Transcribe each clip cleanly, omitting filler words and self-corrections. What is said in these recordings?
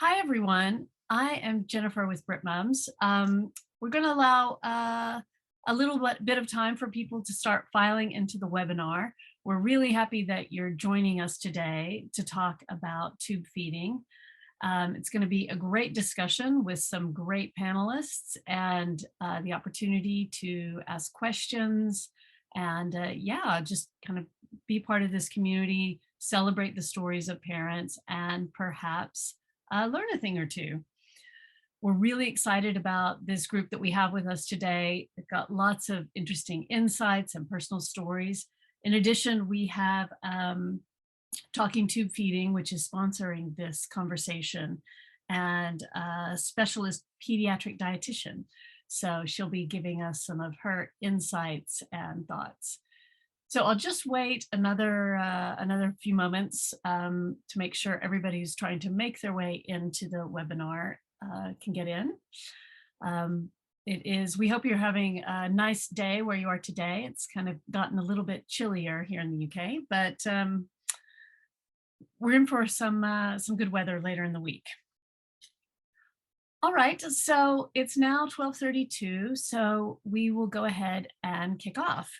Hi, everyone. I am Jennifer with BritMums. We're going to allow a little bit of time for people to start filing into the webinar. We're really happy that you're joining us today to talk about tube feeding. It's going to be a great discussion with some great panelists and the opportunity to ask questions and just kind of be part of this community, celebrate the stories of parents, and perhaps learn a thing or two. We're really excited about this group that we have with us today. They've got lots of interesting insights and personal stories. In addition, we have Talking Tube Feeding, which is sponsoring this conversation, and a Specialist Paediatric Dietitian. So she'll be giving us some of her insights and thoughts. So I'll just wait another few moments to make sure everybody who's trying to make their way into the webinar can get in. We hope you're having a nice day where you are today. It's kind of gotten a little bit chillier here in the UK, but we're in for some good weather later in the week. All right, so it's now 12:32, so we will go ahead and kick off.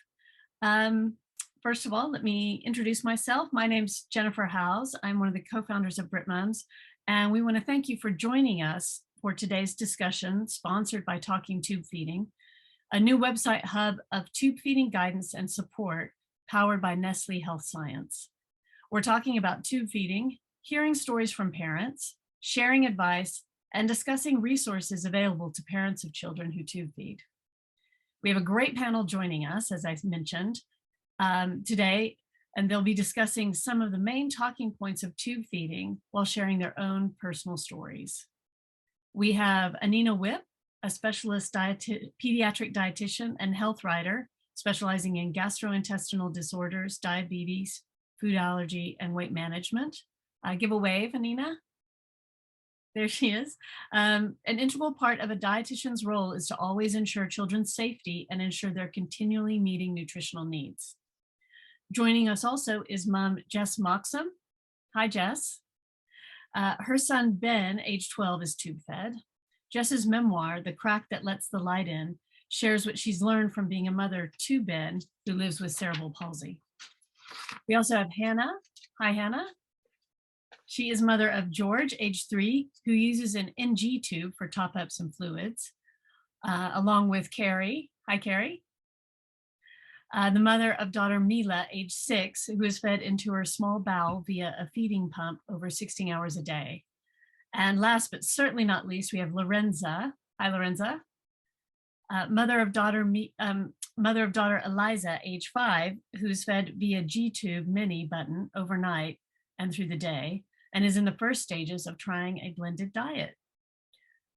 First of all, let me introduce myself. My name's Jennifer Howes. I'm one of the co-founders of BritMums, and we want to thank you for joining us for today's discussion sponsored by Talking Tube Feeding, a new website hub of tube feeding guidance and support powered by Nestle Health Science. We're talking about tube feeding, hearing stories from parents, sharing advice, and discussing resources available to parents of children who tube feed. We have a great panel joining us, as I mentioned, today, and they'll be discussing some of the main talking points of tube feeding while sharing their own personal stories. We have Annina Whipp, a specialist pediatric dietitian and health writer specializing in gastrointestinal disorders, diabetes, food allergy, and weight management. Give a wave, Annina. There she is. An integral part of a dietitian's role is to always ensure children's safety and ensure they're continually meeting nutritional needs. Joining us also is mom Jess Moxham. Hi, Jess. Her son, Ben, age 12, is tube fed. Jess's memoir, The Crack That Lets the Light In, shares what she's learned from being a mother to Ben, who lives with cerebral palsy. We also have Hannah. Hi, Hannah. She is mother of George, age 3, who uses an NG tube for top-ups and fluids, along with Carrie. Hi, Carrie. The mother of daughter Mila, age 6, who is fed into her small bowel via a feeding pump over 16 hours a day. And last but certainly not least, we have Lorenza. Hi, Lorenza. Mother of daughter Eliza, age 5, who's fed via G-tube mini button overnight and through the day, and is in the first stages of trying a blended diet.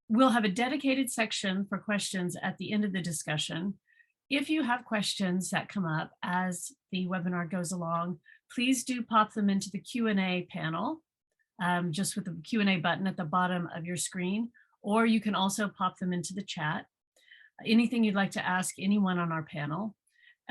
We'll have a dedicated section for questions at the end of the discussion. If you have questions that come up as the webinar goes along, please do pop them into the Q&A panel, just with the Q&A button at the bottom of your screen, or you can also pop them into the chat. Anything you'd like to ask anyone on our panel.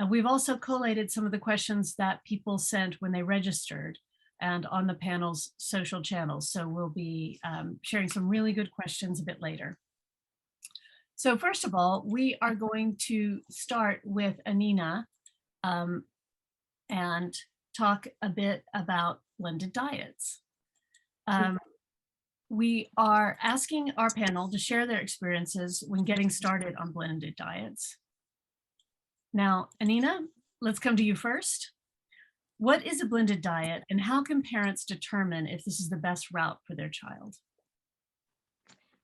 We've also collated some of the questions that people sent when they registered and on the panel's social channels. So we'll be sharing some really good questions a bit later. So first of all, we are going to start with Annina and talk a bit about blended diets. We are asking our panel to share their experiences when getting started on blended diets. Now, Annina, let's come to you first. What is a blended diet and how can parents determine if this is the best route for their child?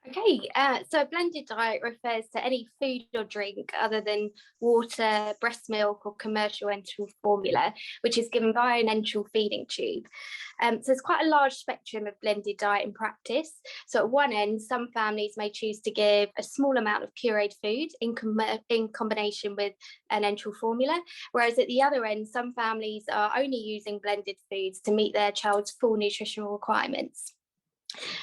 Okay, so a blended diet refers to any food or drink other than water, breast milk, or commercial enteral formula, which is given via an enteral feeding tube. So there's quite a large spectrum of blended diet in practice. So at one end, some families may choose to give a small amount of pureed food in combination with an enteral formula, whereas at the other end, some families are only using blended foods to meet their child's full nutritional requirements.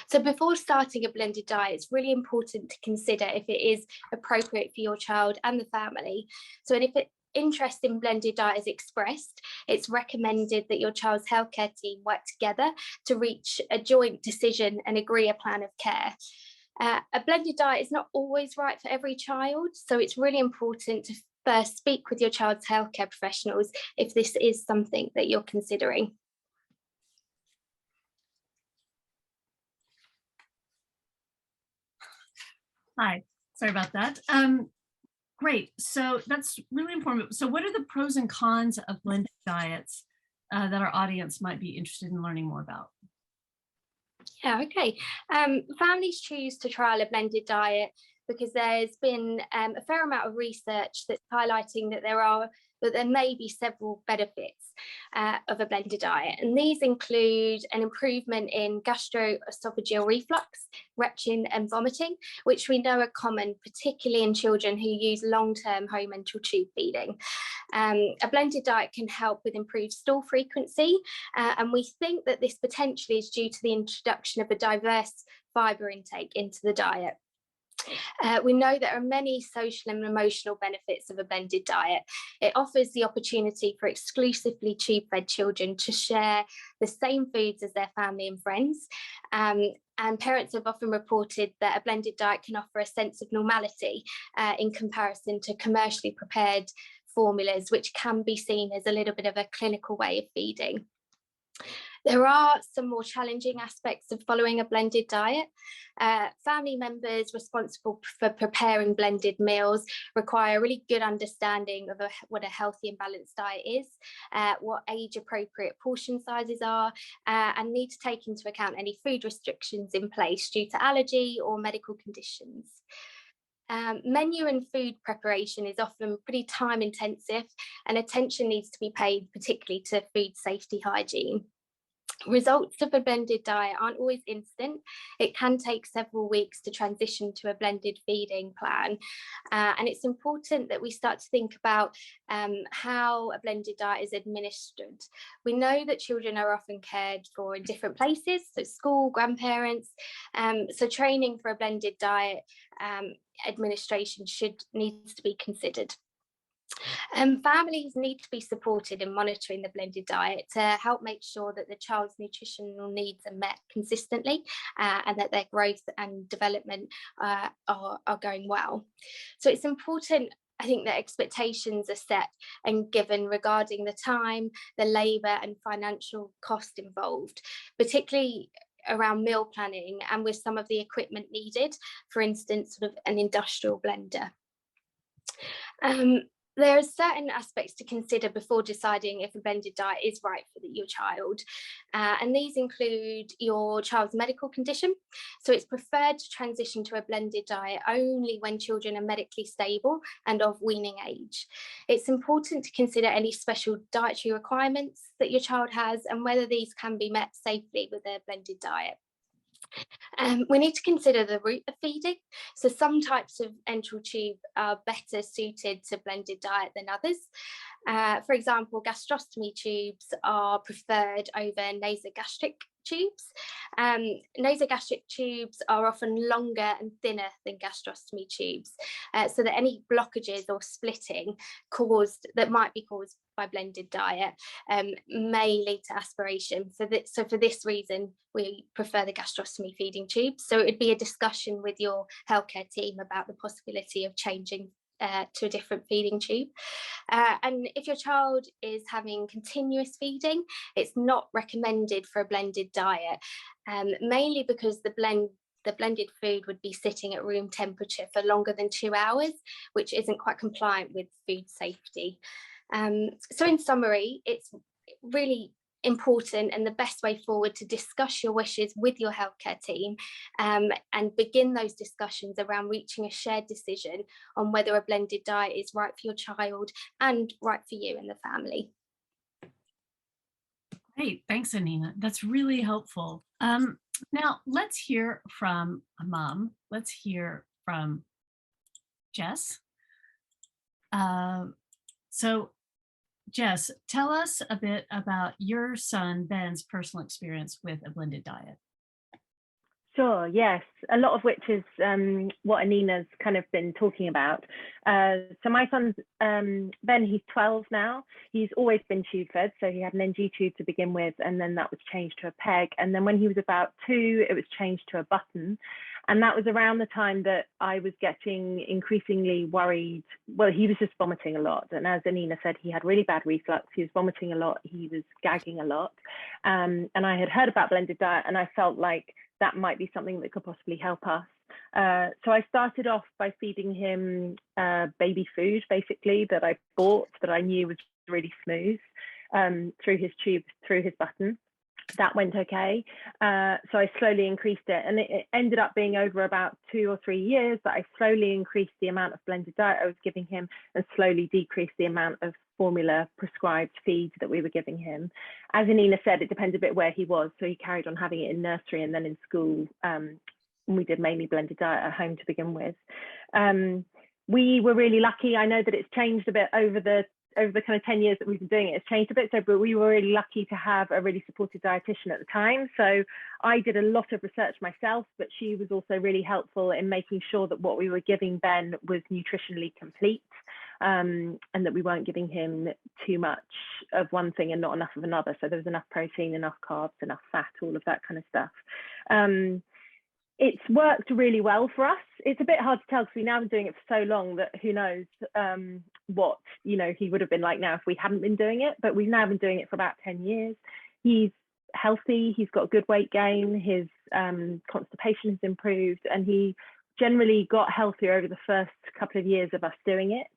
So before starting a blended diet, it's really important to consider if it is appropriate for your child and the family. So if interest in blended diet is expressed, it's recommended that your child's healthcare team work together to reach a joint decision and agree a plan of care. A blended diet is not always right for every child, so it's really important to first speak with your child's healthcare professionals if this is something that you're considering. Hi, sorry about that. Great, so that's really important. So what are the pros and cons of blended diets that our audience might be interested in learning more about? Yeah, okay. Families choose to trial a blended diet because there's been a fair amount of research that's highlighting that there may be several benefits of a blended diet. And these include an improvement in gastroesophageal reflux, retching and vomiting, which we know are common, particularly in children who use long-term home enteral tube feeding. A blended diet can help with improved stool frequency, and we think that this potentially is due to the introduction of a diverse fibre intake into the diet. We know there are many social and emotional benefits of a blended diet. It offers the opportunity for exclusively tube-fed children to share the same foods as their family and friends. And parents have often reported that a blended diet can offer a sense of normality in comparison to commercially prepared formulas, which can be seen as a little bit of a clinical way of feeding. There are some more challenging aspects of following a blended diet. Family members responsible for preparing blended meals require a really good understanding of what a healthy and balanced diet is, what age-appropriate portion sizes are, and need to take into account any food restrictions in place due to allergy or medical conditions. Menu and food preparation is often pretty time intensive, and attention needs to be paid particularly to food safety hygiene. Results of a blended diet aren't always instant. It can take several weeks to transition to a blended feeding plan. And it's important that we start to think about how a blended diet is administered. We know that children are often cared for in different places, so school, grandparents. So training for a blended diet administration needs to be considered. Families need to be supported in monitoring the blended diet to help make sure that the child's nutritional needs are met consistently and that their growth and development are going well. So it's important, I think, that expectations are set and given regarding the time, the labour and financial cost involved, particularly around meal planning and with some of the equipment needed, for instance, sort of an industrial blender. There are certain aspects to consider before deciding if a blended diet is right for your child. And these include your child's medical condition. So it's preferred to transition to a blended diet only when children are medically stable and of weaning age. It's important to consider any special dietary requirements that your child has and whether these can be met safely with a blended diet. We need to consider the route of feeding. So some types of enteral tube are better suited to blended diet than others. For example, gastrostomy tubes are preferred over nasogastric tubes. Nasogastric tubes are often longer and thinner than gastrostomy tubes, so that any blockages or splitting that might be caused by blended diet may lead to aspiration. So for this reason, we prefer the gastrostomy feeding tubes. So it would be a discussion with your healthcare team about the possibility of changing to a different feeding tube. And if your child is having continuous feeding, it's not recommended for a blended diet, mainly because the blended food would be sitting at room temperature for longer than 2 hours, which isn't quite compliant with food safety. So in summary, it's really important and the best way forward to discuss your wishes with your healthcare team and begin those discussions around reaching a shared decision on whether a blended diet is right for your child and right for you and the family. Great, thanks, Annina. That's really helpful. Now let's hear from a mom. Let's hear from Jess. So Jess, tell us a bit about your son Ben's personal experience with a blended diet. Sure, yes. A lot of which is what Annina's kind of been talking about. So my son's, Ben, he's 12 now. He's always been tube fed. So he had an NG tube to begin with, and then that was changed to a peg. And then when he was about 2, it was changed to a button. And that was around the time that I was getting increasingly worried. Well, he was just vomiting a lot. And as Annina said, he had really bad reflux. He was vomiting a lot. He was gagging a lot. And I had heard about blended diet, and I felt like that might be something that could possibly help us. So I started off by feeding him baby food, basically, that I bought, that I knew was really smooth, through his tube, through his button. That went okay. So I slowly increased it, and it ended up being over about 2 or 3 years that I slowly increased the amount of blended diet I was giving him and slowly decreased the amount of formula prescribed feed that we were giving him. As Annina said, it depends a bit where he was. So he carried on having it in nursery and then in school. And we did mainly blended diet at home to begin with. We were really lucky. I know that it's changed a bit over the kind of 10 years that we've been doing it. It's changed a bit, but we were really lucky to have a really supportive dietitian at the time. So I did a lot of research myself, but she was also really helpful in making sure that what we were giving Ben was nutritionally complete, and that we weren't giving him too much of one thing and not enough of another. So there was enough protein, enough carbs, enough fat, all of that kind of stuff. It's worked really well for us. It's a bit hard to tell because we've now been doing it for so long that who knows what he would have been like now if we hadn't been doing it. But we've now been doing it for about 10 years. He's healthy. He's got good weight gain. His constipation has improved, and he generally got healthier over the first couple of years of us doing it.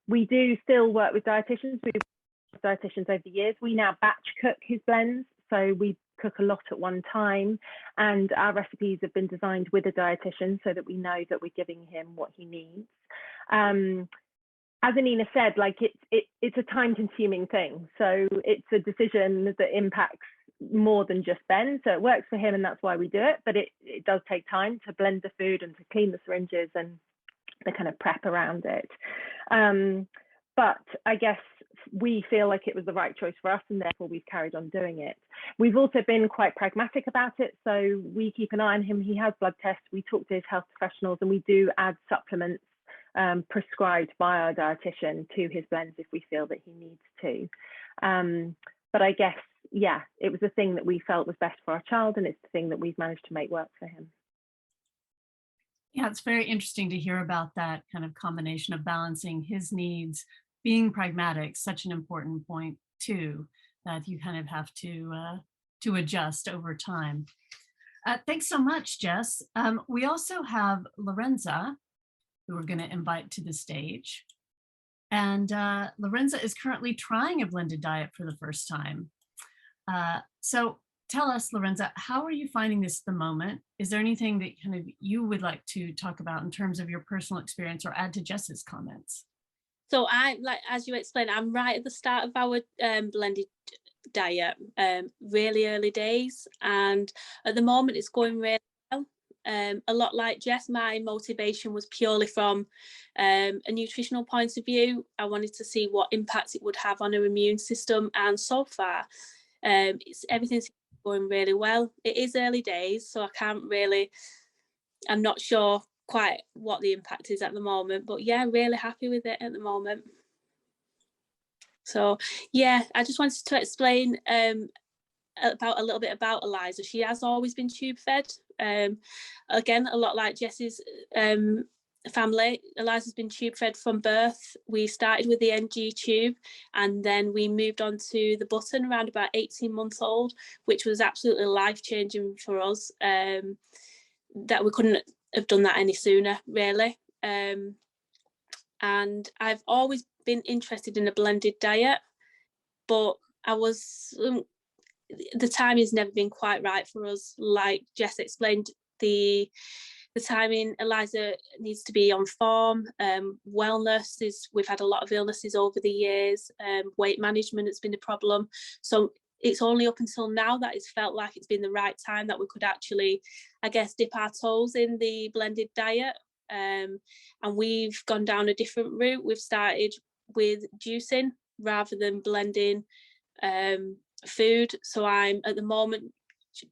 We do still work with dietitians. We've worked with dietitians over the years. We now batch cook his blends, so we cook a lot at one time, and our recipes have been designed with a dietitian so that we know that we're giving him what he needs. As Annina said, like it's a time-consuming thing, so it's a decision that impacts more than just Ben. So it works for him, and that's why we do it. But it does take time to blend the food and to clean the syringes and the kind of prep around it. But I guess we feel like it was the right choice for us, and therefore we've carried on doing it. We've also been quite pragmatic about it. So we keep an eye on him. He has blood tests. We talk to his health professionals, and we do add supplements prescribed by our dietitian to his blends if we feel that he needs to. But I guess, yeah, it was the thing that we felt was best for our child, and it's the thing that we've managed to make work for him. Yeah, it's very interesting to hear about that kind of combination of balancing his needs, being pragmatic, such an important point too, that you kind of have to adjust over time. Thanks so much, Jess. We also have Lorenza, who we're going to invite to the stage. And Lorenza is currently trying a blended diet for the first time. So tell us, Lorenza, how are you finding this at the moment? Is there anything that kind of you would like to talk about in terms of your personal experience or add to Jess's comments? So I, like, as you explained, I'm right at the start of our blended diet, really early days. And at the moment it's going really well. A lot like Jess, my motivation was purely from a nutritional point of view. I wanted to see what impact it would have on our immune system. And so far, everything's going really well. It is early days, so I'm not sure quite what the impact is at the moment, but yeah, really happy with it at the moment. So yeah, I just wanted to explain a little bit about Eliza. She has always been tube fed. Again, a lot like Jess's family, Eliza's been tube fed from birth. We started with the NG tube, and then we moved on to the button around about 18 months old, which was absolutely life-changing for us. That we couldn't have done that any sooner, really. And I've always been interested in a blended diet, but the timing's never been quite right for us. Like Jess explained, the timing, Eliza needs to be on form. Wellness we've had a lot of illnesses over the years. Weight management has been a problem. So it's only up until now that it's felt like it's been the right time that we could actually, I guess, dip our toes in the blended diet. And we've gone down a different route. We've started with juicing rather than blending food. So I'm at the moment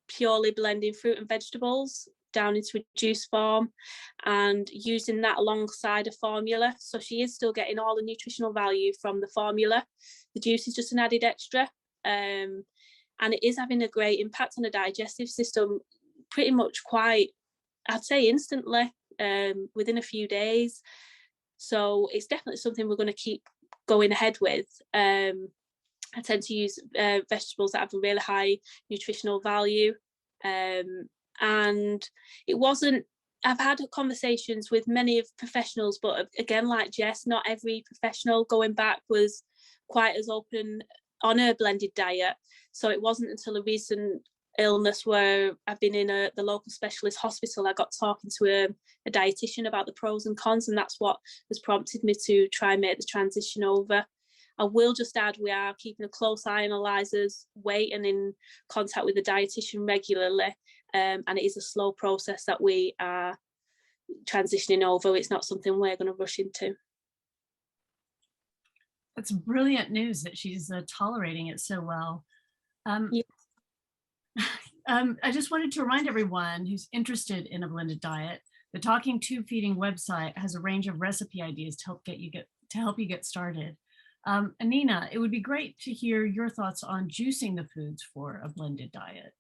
purely blending fruit and vegetables down into a juice form and using that alongside a formula. So she is still getting all the nutritional value from the formula. The juice is just an added extra. And it is having a great impact on the digestive system pretty much quite, I'd say, instantly, within a few days. So it's definitely something we're going to keep going ahead with. I tend to use vegetables that have a really high nutritional value. And it wasn't, I've had conversations with many of professionals, but again, like Jess, not every professional going back was quite as open on a blended diet. So it wasn't until a recent illness where I've been in the local specialist hospital, I got talking to a dietitian about the pros and cons, and that's what has prompted me to try and make the transition over. I will just add, we are keeping a close eye on Eliza's weight and in contact with the dietitian regularly, and it is a slow process that we are transitioning over. It's not something we're going to rush into. That's brilliant news that she's tolerating it so well. Yeah. I just wanted to remind everyone who's interested in a blended diet, the Talking Tube Feeding website has a range of recipe ideas to help you get started. Annina, it would be great to hear your thoughts on juicing the foods for a blended diet.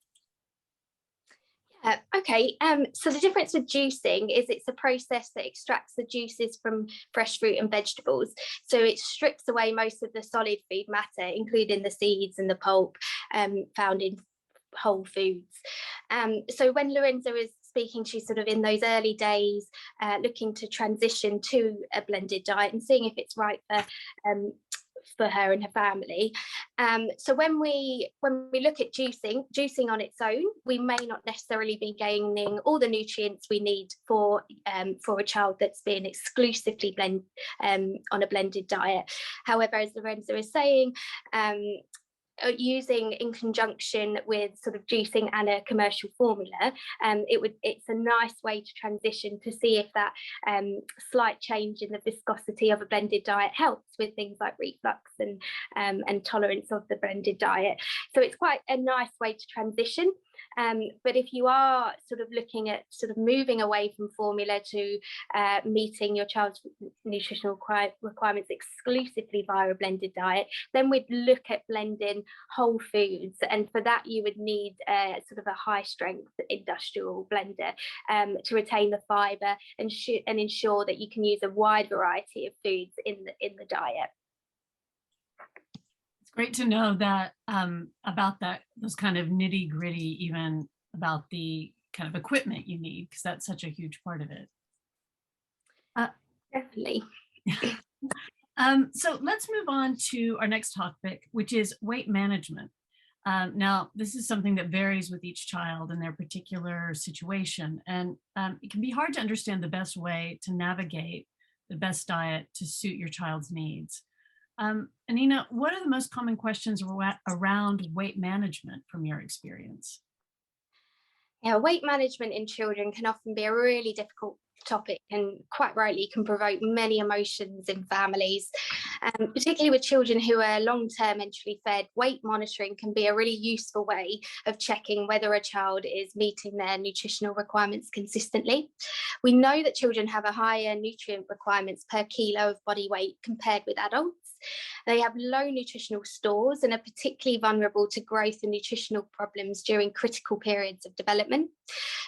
Okay, so the difference with juicing is it's a process that extracts the juices from fresh fruit and vegetables. So it strips away most of the solid food matter, including the seeds and the pulp found in whole foods. So when Lorenza was speaking, she's sort of in those early days looking to transition to a blended diet and seeing if it's right for her and her family. So when we look at juicing on its own, we may not necessarily be gaining all the nutrients we need for a child that's been exclusively on a blended diet. However, as Lorenza is saying, using in conjunction with sort of juicing and a commercial formula, it's a nice way to transition to see if that slight change in the viscosity of a blended diet helps with things like reflux and tolerance of the blended diet. So it's quite a nice way to transition. But if you are sort of looking at sort of moving away from formula to meeting your child's nutritional requirements exclusively via a blended diet, then we'd look at blending whole foods, and for that you would need sort of a high strength industrial blender to retain the fibre and ensure that you can use a wide variety of foods in the diet. Great to know that about those kind of nitty gritty, even about the kind of equipment you need, because that's such a huge part of it. Definitely. So let's move on to our next topic, which is weight management. Now, this is something that varies with each child and their particular situation, and it can be hard to understand the best way to navigate the best diet to suit your child's needs. Annina, what are the most common questions around weight management from your experience? Yeah, weight management in children can often be a really difficult topic and quite rightly can provoke many emotions in families. Particularly with children who are long-term enterally fed, weight monitoring can be a really useful way of checking whether a child is meeting their nutritional requirements consistently. We know that children have a higher nutrient requirements per kilo of body weight compared with adults. They have low nutritional stores and are particularly vulnerable to growth and nutritional problems during critical periods of development.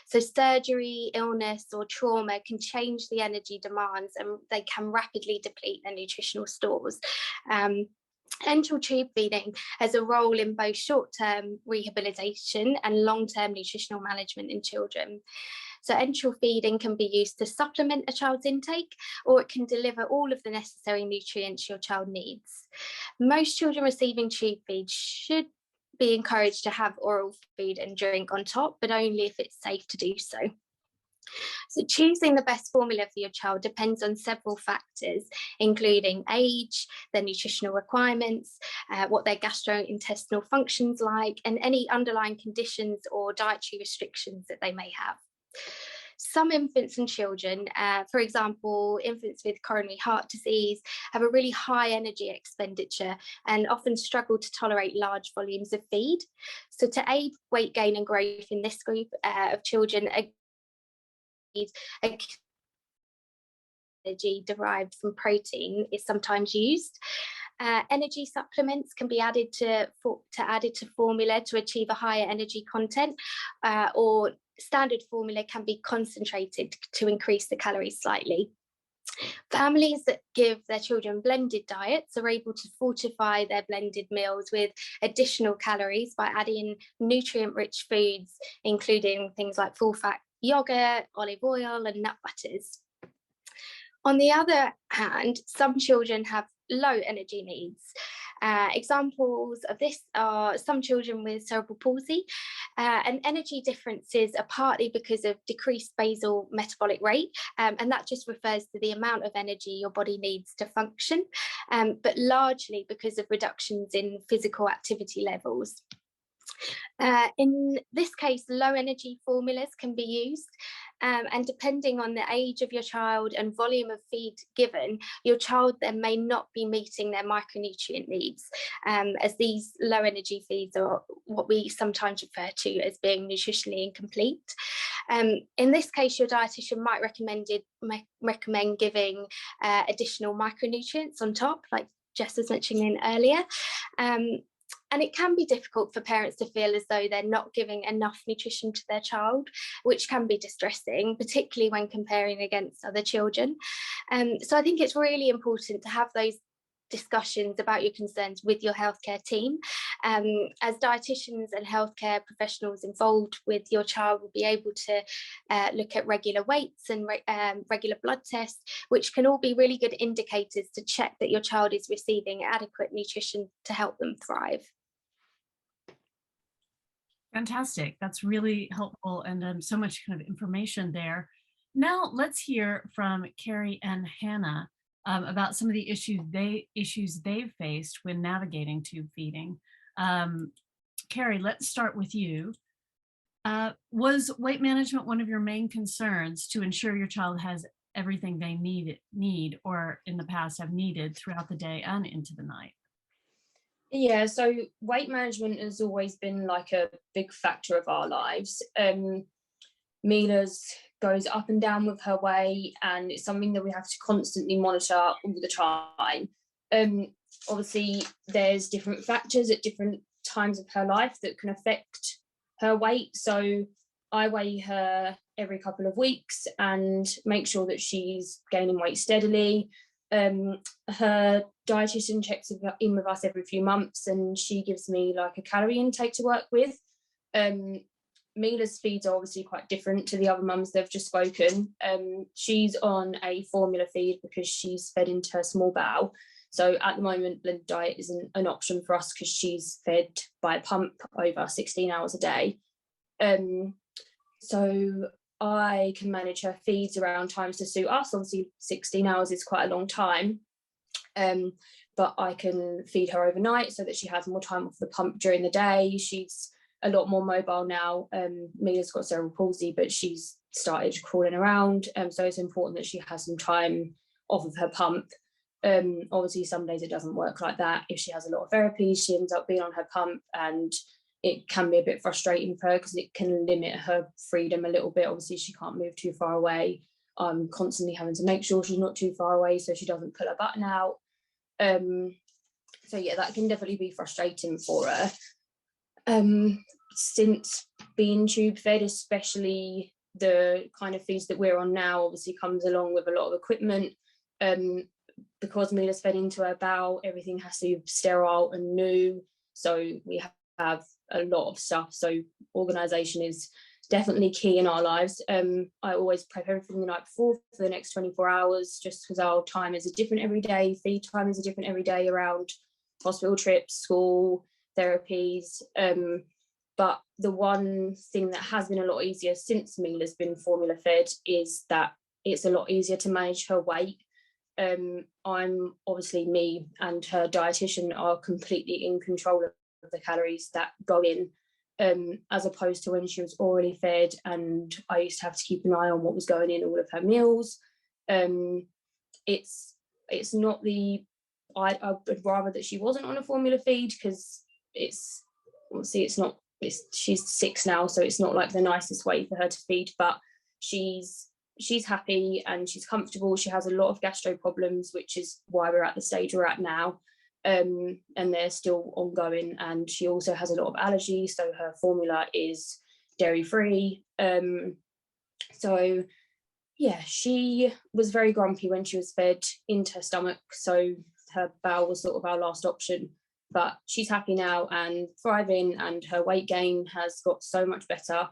So surgery, illness, or trauma can change the energy demands, and they can rapidly deplete their nutritional stores. Enteral tube feeding has a role in both short-term rehabilitation and long-term nutritional management in children. So enteral feeding can be used to supplement a child's intake, or it can deliver all of the necessary nutrients your child needs. Most children receiving tube feed should be encouraged to have oral food and drink on top, but only if it's safe to do so. So choosing the best formula for your child depends on several factors, including age, their nutritional requirements, what their gastrointestinal function's like, and any underlying conditions or dietary restrictions that they may have. Some infants and children, for example, infants with coronary heart disease, have a really high energy expenditure and often struggle to tolerate large volumes of feed. So to aid weight gain and growth in this group of children, energy derived from protein is sometimes used. Energy supplements can be added to formula to achieve a higher energy content, or standard formula can be concentrated to increase the calories slightly. Families that give their children blended diets are able to fortify their blended meals with additional calories by adding nutrient-rich foods, including things like full-fat yogurt, olive oil, and nut butters. On the other hand, some children have low energy needs. Examples of this are some children with cerebral palsy, and energy differences are partly because of decreased basal metabolic rate, and that just refers to the amount of energy your body needs to function, but largely because of reductions in physical activity levels. In this case, low energy formulas can be used, and depending on the age of your child and volume of feed given, your child then may not be meeting their micronutrient needs, as these low energy feeds are what we sometimes refer to as being nutritionally incomplete. In this case, your dietitian might recommend giving additional micronutrients on top, like Jess was mentioning earlier. And it can be difficult for parents to feel as though they're not giving enough nutrition to their child, which can be distressing, particularly when comparing against other children. So I think it's really important to have those discussions about your concerns with your healthcare team, as dietitians and healthcare professionals involved with your child will be able to look at regular weights and regular blood tests, which can all be really good indicators to check that your child is receiving adequate nutrition to help them thrive. Fantastic. That's really helpful, and so much kind of information there. Now let's hear from Carrie and Hannah about some of the issues they've faced when navigating tube feeding. Carrie, let's start with you. Was weight management one of your main concerns to ensure your child has everything they need or in the past have needed throughout the day and into the night? Yeah, so weight management has always been like a big factor of our lives. Mila's goes up and down with her weight, and it's something that we have to constantly monitor all the time. Obviously, there's different factors at different times of her life that can affect her weight. So I weigh her every couple of weeks and make sure that she's gaining weight steadily. Her dietitian checks in with us every few months, and she gives me like a calorie intake to work with. Mila's feeds are obviously quite different to the other mums that have just spoken. She's on a formula feed because she's fed into her small bowel. So at the moment, blended diet isn't an option for us because she's fed by a pump over 16 hours a day. So I can manage her feeds around times to suit us. Obviously, 16 hours is quite a long time, but I can feed her overnight so that she has more time off the pump during the day. She's a lot more mobile now. Mila's got cerebral palsy, but she's started crawling around, so it's important that she has some time off of her pump. Obviously, some days it doesn't work like that. If she has a lot of therapy, she ends up being on her pump, and it can be a bit frustrating for her because it can limit her freedom a little bit. Obviously, she can't move too far away. I'm constantly having to make sure she's not too far away so she doesn't pull her button out. So yeah, that can definitely be frustrating for her. Since being tube fed, especially the kind of feeds that we're on now, obviously comes along with a lot of equipment. Because Mila's fed into her bowel, everything has to be sterile and new. So we have a lot of stuff. So organisation is definitely key in our lives. I always prep everything the night before for the next 24 hours, just because our time is different every day. Feed time is different every day around hospital trips, school, therapies. But the one thing that has been a lot easier since Mila's been formula fed is that it's a lot easier to manage her weight. I'm obviously, me and her dietitian are completely in control of the calories that go in. as opposed to when she was orally fed and I used to have to keep an eye on what was going in all of her meals. It's not the, I would rather that she wasn't on a formula feed, because it's obviously she's 6 now, so it's not like the nicest way for her to feed, but she's happy and she's comfortable. She has a lot of gastro problems, which is why we're at the stage we're at now. And they're still ongoing, and she also has a lot of allergies, so her formula is dairy free. So yeah, she was very grumpy when she was fed into her stomach, so her bowel was sort of our last option, but she's happy now and thriving, and her weight gain has got so much better.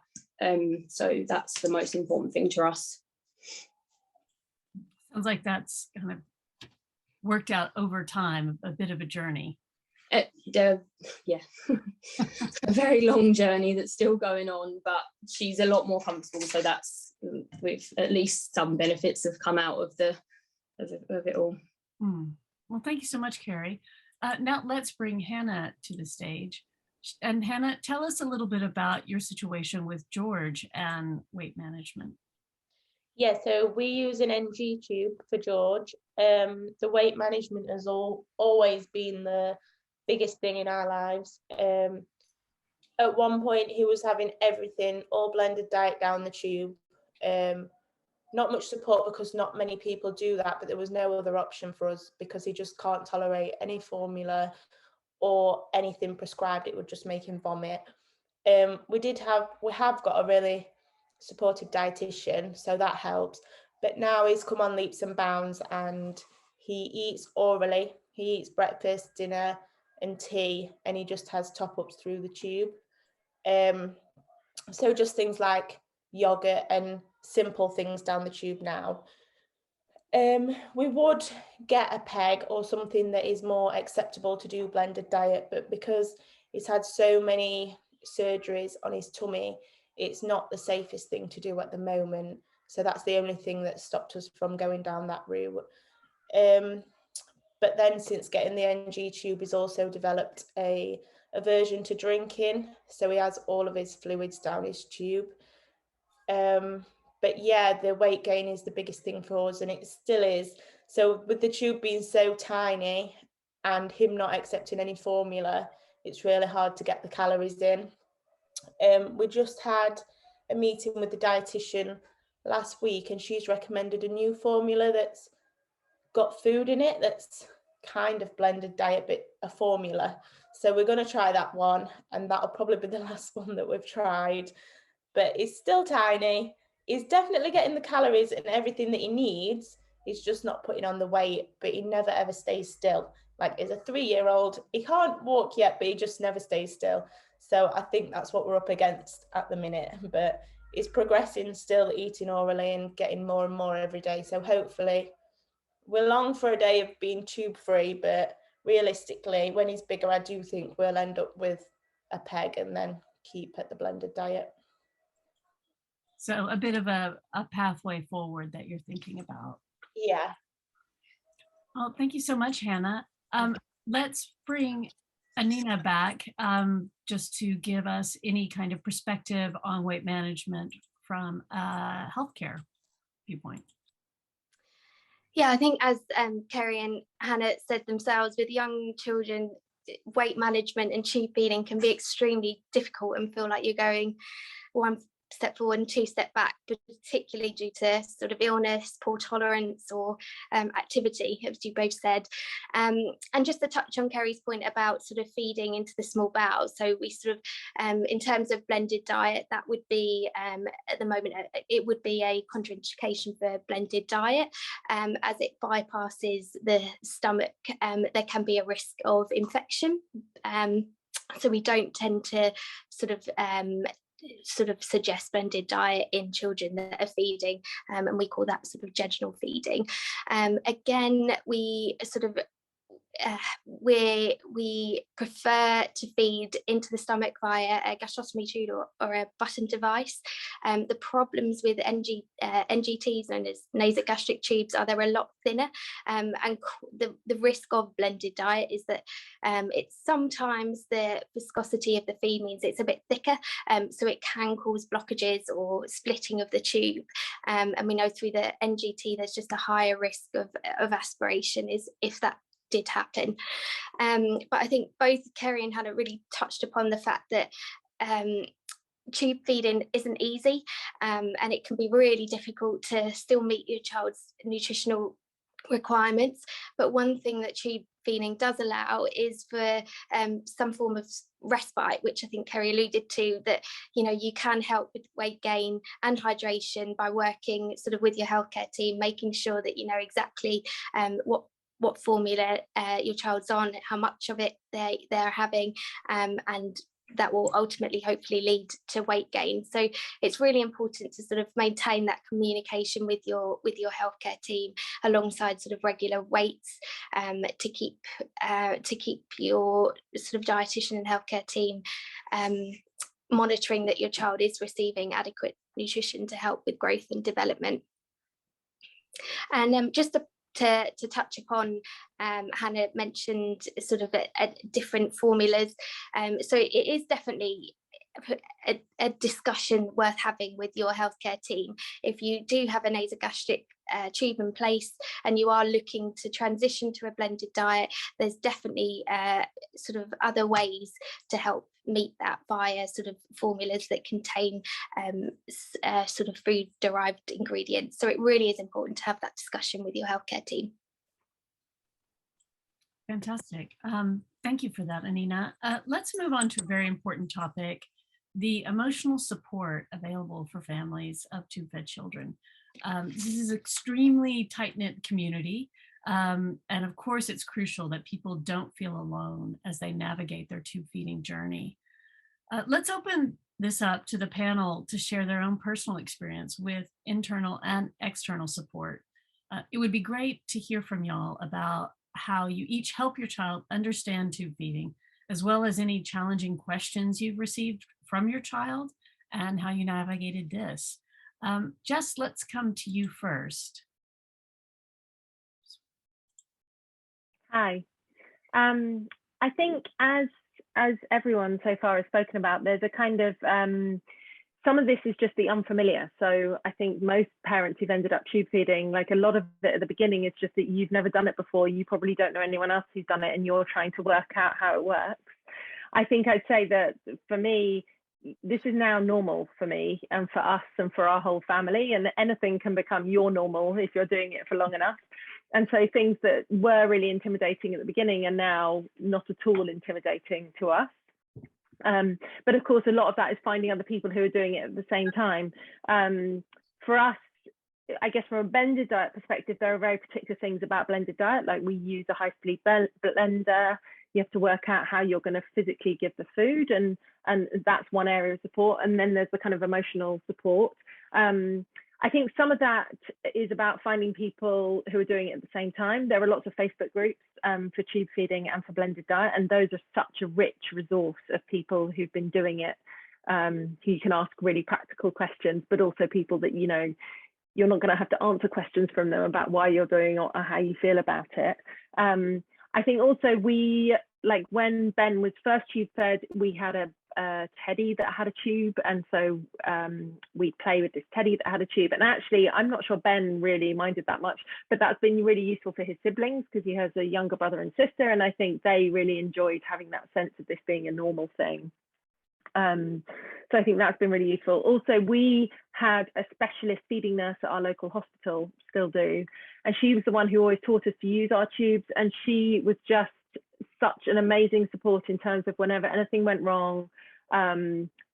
So that's the most important thing to us. Sounds like that's kind of worked out over time, a bit of a journey. Yeah, a very long journey that's still going on, but she's a lot more comfortable, so that's, with at least some benefits have come out of it all. Well, thank you so much, Carrie. Now let's bring Hannah to the stage. And Hannah, tell us a little bit about your situation with George and weight management. Yeah, so we use an NG tube for George. The weight management has always been the biggest thing in our lives. At one point, he was having everything, all blended diet down the tube. Not much support, because not many people do that, but there was no other option for us, because he just can't tolerate any formula or anything prescribed. It would just make him vomit. We have got a really supportive dietitian, so that helps, but now he's come on leaps and bounds, and he eats orally. He eats breakfast, dinner and tea, and he just has top-ups through the tube. So just things like yogurt and simple things down the tube now. We would get a peg or something that is more acceptable to do blended diet, but because he's had so many surgeries on his tummy, it's not the safest thing to do at the moment. So that's the only thing that stopped us from going down that route. But then since getting the NG tube, he's also developed a aversion to drinking. So he has all of his fluids down his tube. But yeah, the weight gain is the biggest thing for us, and it still is. So with the tube being so tiny and him not accepting any formula, it's really hard to get the calories in. We just had a meeting with the dietitian last week, and she's recommended a new formula that's got food in it, that's kind of blended diet but a formula. So we're going to try that one, and that'll probably be the last one that we've tried. But it's still tiny. He's definitely getting the calories and everything that he needs. He's just not putting on the weight, but he never ever stays still. Like, as a 3-year-old, he can't walk yet, but he just never stays still. So I think that's what we're up against at the minute, but he's progressing, still eating orally and getting more and more every day. So hopefully we're long for a day of being tube free, but realistically, when he's bigger, I do think we'll end up with a peg and then keep at the blended diet. So a bit of a pathway forward that you're thinking about. Yeah. Well, thank you so much, Hannah. Let's bring Annina back, just to give us any kind of perspective on weight management from a healthcare viewpoint. Yeah, I think as Kerry and Hannah said themselves, with young children, weight management and tube feeding can be extremely difficult and feel like you're going one step forward and 2 steps back, particularly due to sort of illness, poor tolerance, or activity, as you both said. And just to touch on Kerry's point about sort of feeding into the small bowel. So we sort of, in terms of blended diet, that would be, at the moment, it would be a contraindication for blended diet, as it bypasses the stomach. There can be a risk of infection. So we don't tend to sort of suggest blended diet in children that are feeding, and we call that sort of jejunal feeding. Again, we sort of, we prefer to feed into the stomach via a gastrostomy tube or a button device. The problems with NGTs, known as nasogastric tubes, are they're a lot thinner, and the risk of blended diet is that it's sometimes the viscosity of the feed means it's a bit thicker, so it can cause blockages or splitting of the tube, and we know through the NGT there's just a higher risk of aspiration if that did happen. But I think both Kerry and Hannah really touched upon the fact that tube feeding isn't easy, and it can be really difficult to still meet your child's nutritional requirements. But one thing that tube feeding does allow is for some form of respite, which I think Kerry alluded to, that you can help with weight gain and hydration by working sort of with your healthcare team, making sure that you know exactly what formula your child's on, how much of it they're having, and that will ultimately hopefully lead to weight gain. So it's really important to sort of maintain that communication with your healthcare team alongside sort of regular weights, to keep your sort of dietitian and healthcare team monitoring that your child is receiving adequate nutrition to help with growth and development. And just to touch upon, Hannah mentioned sort of different formulas, so it is definitely a discussion worth having with your healthcare team. If you do have a nasogastric tube in place and you are looking to transition to a blended diet, there's definitely sort of other ways to help meet that via sort of formulas that contain sort of food derived ingredients. So it really is important to have that discussion with your healthcare team. Fantastic. Thank you for that, Annina. Let's move on to a very important topic, the emotional support available for families of tube-fed children. This is an extremely tight-knit community, and of course it's crucial that people don't feel alone as they navigate their tube feeding journey. Let's open this up to the panel to share their own personal experience with internal and external support. It would be great to hear from y'all about how you each help your child understand tube feeding, as well as any challenging questions you've received from your child and how you navigated this. Jess, let's come to you first. Hi. I think as everyone so far has spoken about, there's a kind of, some of this is just the unfamiliar. So I think most parents who've ended up tube feeding, like a lot of it at the beginning is just that you've never done it before. You probably don't know anyone else who's done it and you're trying to work out how it works. I think I'd say that for me, this is now normal for me and for us and for our whole family, and anything can become your normal if you're doing it for long enough. And so things that were really intimidating at the beginning are now not at all intimidating to us. But of course, a lot of that is finding other people who are doing it at the same time. For us, I guess from a blended diet perspective, there are very particular things about blended diet, like we use a high-speed blender. You have to work out how you're going to physically give the food, and that's one area of support. And then there's the kind of emotional support. I think some of that is about finding people who are doing it at the same time. There are lots of Facebook groups for tube feeding and for blended diet, and those are such a rich resource of people who've been doing it, who you can ask really practical questions, but also people that, you know, you're not going to have to answer questions from them about why you're doing or how you feel about it. I think also like when Ben was first tube fed, we had a teddy that had a tube, and so we'd play with this teddy that had a tube. And actually, I'm not sure Ben really minded that much, but that's been really useful for his siblings because he has a younger brother and sister, and I think they really enjoyed having that sense of this being a normal thing. So I think that's been really useful. Also, we had a specialist feeding nurse at our local hospital, still do, and she was the one who always taught us to use our tubes, and she was just such an amazing support in terms of whenever anything went wrong,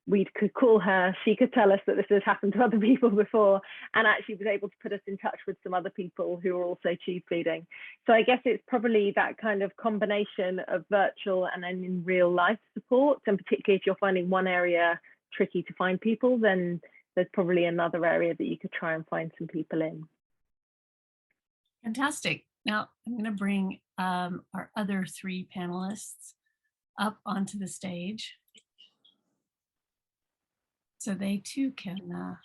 we could call her, she could tell us that this has happened to other people before, and actually was able to put us in touch with some other people who are also tube feeding. So I guess it's probably that kind of combination of virtual and then in real life support, and particularly if you're finding one area tricky to find people, then there's probably another area that you could try and find some people in. Fantastic. Now I'm going to bring our other three panelists up onto the stage so they too can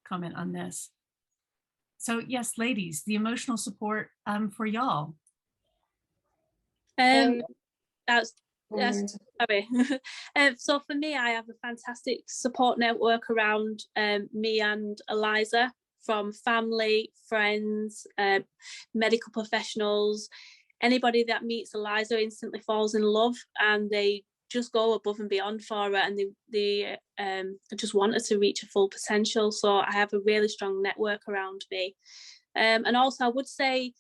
comment on this. So yes, ladies, the emotional support for y'all. That's sorry. So for me, I have a fantastic support network around me and Eliza, from family, friends, medical professionals. Anybody that meets Eliza instantly falls in love, and they just go above and beyond for her, and they just want her to reach her full potential. So I have a really strong network around me. And also I would say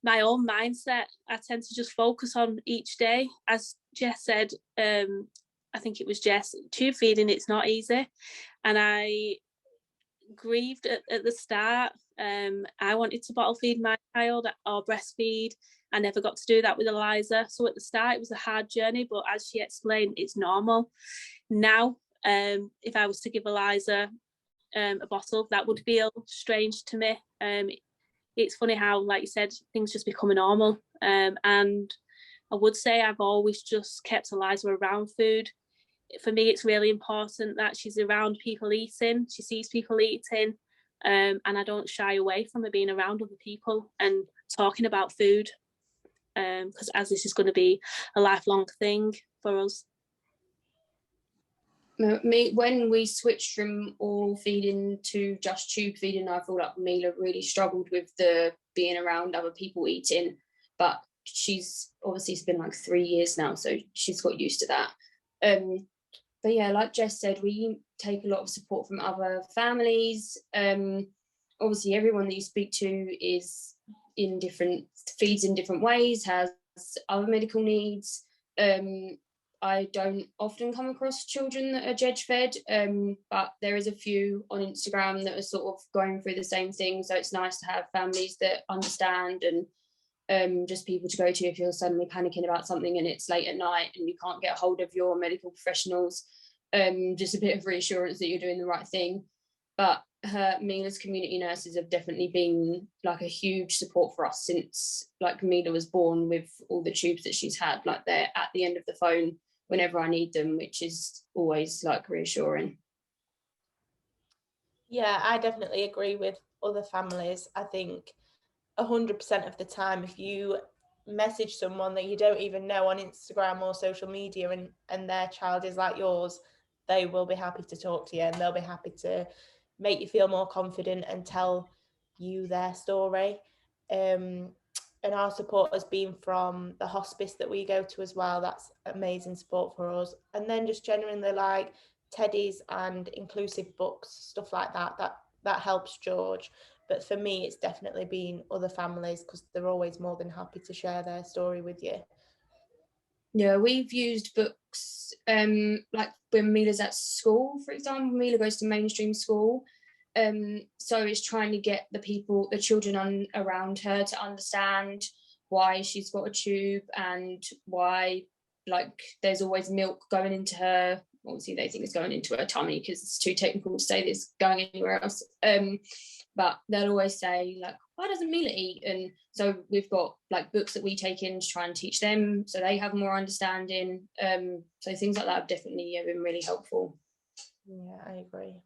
my own mindset, I tend to just focus on each day. As Jess said, I think it was Jess, tube feeding, it's not easy. And I grieved at the start. I wanted to bottle feed my child or breastfeed. I never got to do that with Eliza. So at the start, it was a hard journey, but as she explained, it's normal. Now, if I was to give Eliza a bottle, that would feel strange to me. It's funny how, like you said, things just become normal. And I would say I've always just kept Eliza around food. For me, it's really important that she's around people eating. She sees people eating, and I don't shy away from her being around other people and talking about food, because as this is going to be a lifelong thing for us. When we switched from all feeding to just tube feeding, I feel like Mila really struggled with the being around other people eating, but she's obviously, it's been like 3 years now, so she's got used to that. But yeah, like Jess said, we take a lot of support from other families. Obviously, everyone that you speak to is in different, feeds in different ways, has other medical needs. I don't often come across children that are Jedge fed, but there is a few on Instagram that are sort of going through the same thing. So it's nice to have families that understand, and just people to go to if you're suddenly panicking about something and it's late at night and you can't get a hold of your medical professionals. Just a bit of reassurance that you're doing the right thing. But Mila's community nurses have definitely been like a huge support for us since like Mila was born, with all the tubes that she's had. Like, they're at the end of the phone whenever I need them, which is always like reassuring. Yeah, I definitely agree with other families. I think 100% of the time, if you message someone that you don't even know on Instagram or social media, and their child is like yours, they will be happy to talk to you, and they'll be happy to make you feel more confident and tell you their story. And our support has been from the hospice that we go to as well. That's amazing support for us. And then just genuinely like teddies and inclusive books, stuff like that, that helps George. But for me, it's definitely been other families, because they're always more than happy to share their story with you. Yeah, we've used books, like when Mila's at school, for example. Mila goes to mainstream school, so it's trying to get the children around her to understand why she's got a tube, and why, like, there's always milk going into her. Obviously they think it's going into her tummy because it's too technical to say that it's going anywhere else, but they'll always say, like, why doesn't Mila eat? And so we've got like books that we take in to try and teach them so they have more understanding. So things like that have definitely been really helpful. Yeah, I agree.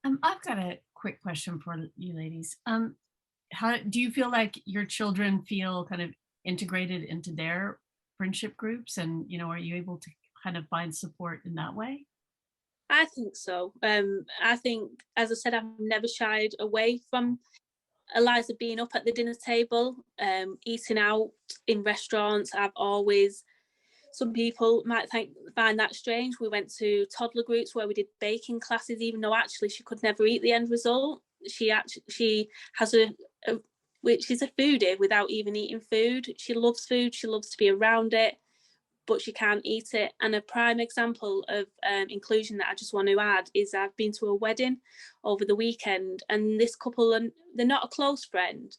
I've got a quick question for you ladies. How do you feel like your children feel kind of integrated into their friendship groups, and are you able to kind of find support in that way? I think so. I think, as I said, I've never shied away from Eliza being up at the dinner table, eating out in restaurants. Some people might find that strange. We went to toddler groups where we did baking classes, even though actually she could never eat the end result. She has she's a foodie without even eating food. She loves food. She loves to be around it, but she can't eat it. And a prime example of inclusion that I just want to add is I've been to a wedding over the weekend, and this couple, and they're not a close friend,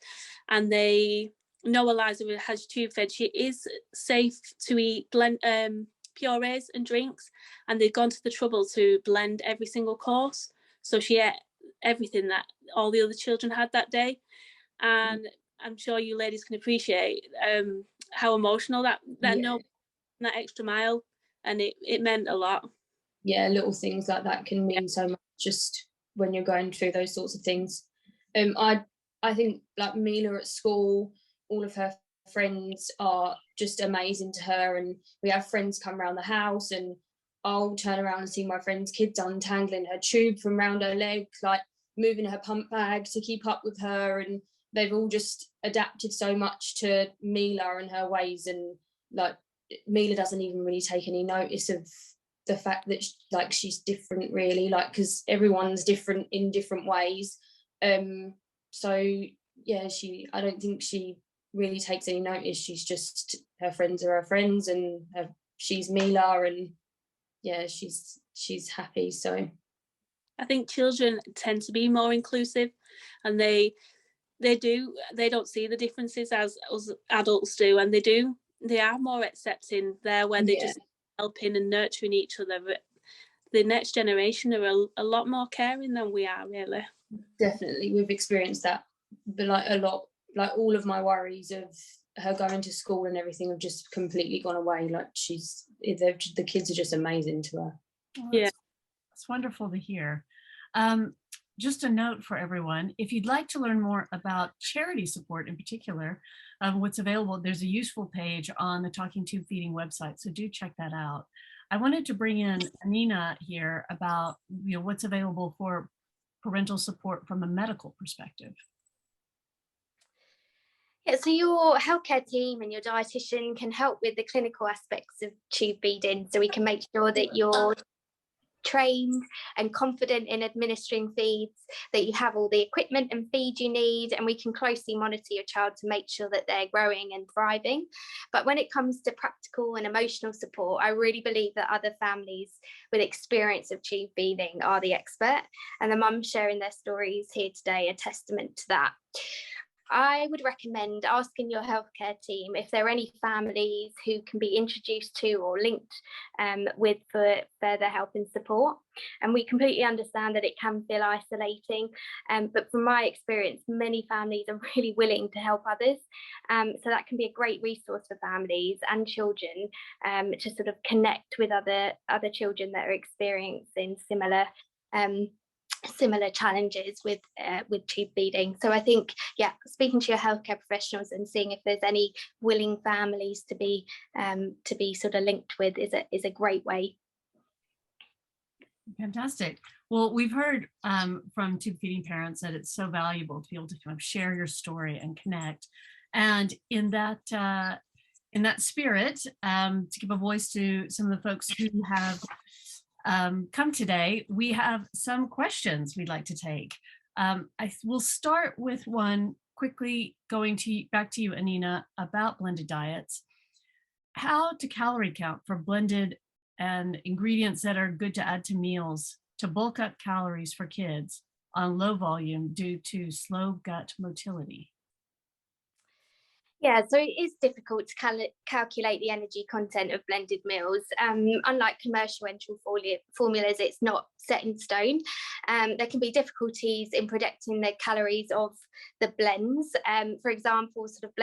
and they know Eliza has tube fed. She is safe to eat purees and drinks, and they've gone to the trouble to blend every single course. So she ate everything that all the other children had that day. And I'm sure you ladies can appreciate how emotional that extra mile, and it meant a lot. Yeah, little things like that can mean so much just when you're going through those sorts of things. I think like Mila at school, all of her friends are just amazing to her, and we have friends come around the house, and I'll turn around and see my friend's kids untangling her tube from around her leg, like moving her pump bag to keep up with her, and they've all just adapted so much to Mila and her ways. And like Mila doesn't even really take any notice of the fact that she's different, really, like, because everyone's different in different ways. So yeah, I don't think she really takes any notice. She's just, her friends are her friends, and she's Mila, and yeah, she's happy. So I think children tend to be more inclusive, and they don't see the differences as us adults do, and they are more accepting there, where they're just helping and nurturing each other. But the next generation are a lot more caring than we are, really. Definitely, we've experienced that, but like a lot, like all of my worries of her going to school and everything have just completely gone away. Like the kids are just amazing to her. Oh, it's wonderful to hear. Just a note for everyone, if you'd like to learn more about charity support in particular, what's available, there's a useful page on the Talking Tube Feeding website, so do check that out. I wanted to bring in Annina here about what's available for parental support from a medical perspective. Yeah, so your healthcare team and your dietitian can help with the clinical aspects of tube feeding, so we can make sure that you're trained and confident in administering feeds, that you have all the equipment and feed you need, and we can closely monitor your child to make sure that they're growing and thriving. But when it comes to practical and emotional support, I really believe that other families with experience of tube feeding are the expert, and the mums sharing their stories here today are testament to that. I would recommend asking your healthcare team if there are any families who can be introduced to or linked with for further help and support. And we completely understand that it can feel isolating, but from my experience, many families are really willing to help others. So that can be a great resource for families and children to sort of connect with other children that are experiencing similar challenges with tube feeding. So I think, speaking to your healthcare professionals and seeing if there's any willing families to be sort of linked with is a great way. Fantastic. Well, we've heard from tube feeding parents that it's so valuable to be able to kind of share your story and connect. And in that spirit, to give a voice to some of the folks who have come today, we have some questions we'd like to take. I will start with one quickly going back to you, Annina, about blended diets. How to calorie count for blended and ingredients that are good to add to meals to bulk up calories for kids on low volume due to slow gut motility? Yeah, so it is difficult to calculate the energy content of blended meals. Unlike commercial enteral formulas, it's not set in stone. There can be difficulties in predicting the calories of the blends. For example, sort of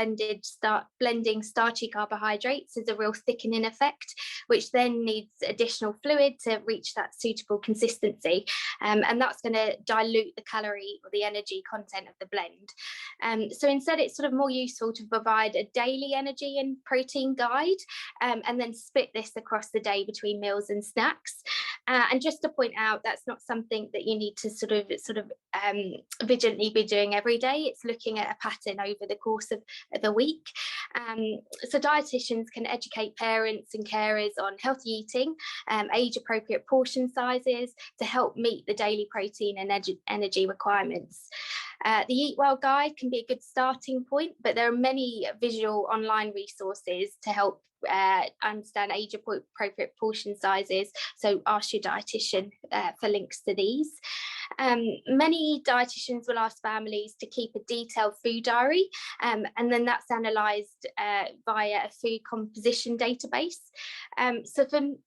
blending starchy carbohydrates is a real thickening effect, which then needs additional fluid to reach that suitable consistency. And that's going to dilute the calorie or the energy content of the blend. So instead, it's sort of more useful to provide a daily energy and protein guide, and then split this across the day between meals and snacks. And just to point out, that's not something that you need to sort of vigilantly be doing every day. It's looking at a pattern over the course of a week. So dietitians can educate parents and carers on healthy eating, age-appropriate portion sizes to help meet the daily protein and energy requirements. The Eat Well guide can be a good starting point, but there are many visual online resources to help understand age appropriate portion sizes. So ask your dietitian for links to these. Many dietitians will ask families to keep a detailed food diary, and then that's analysed via a food composition database. So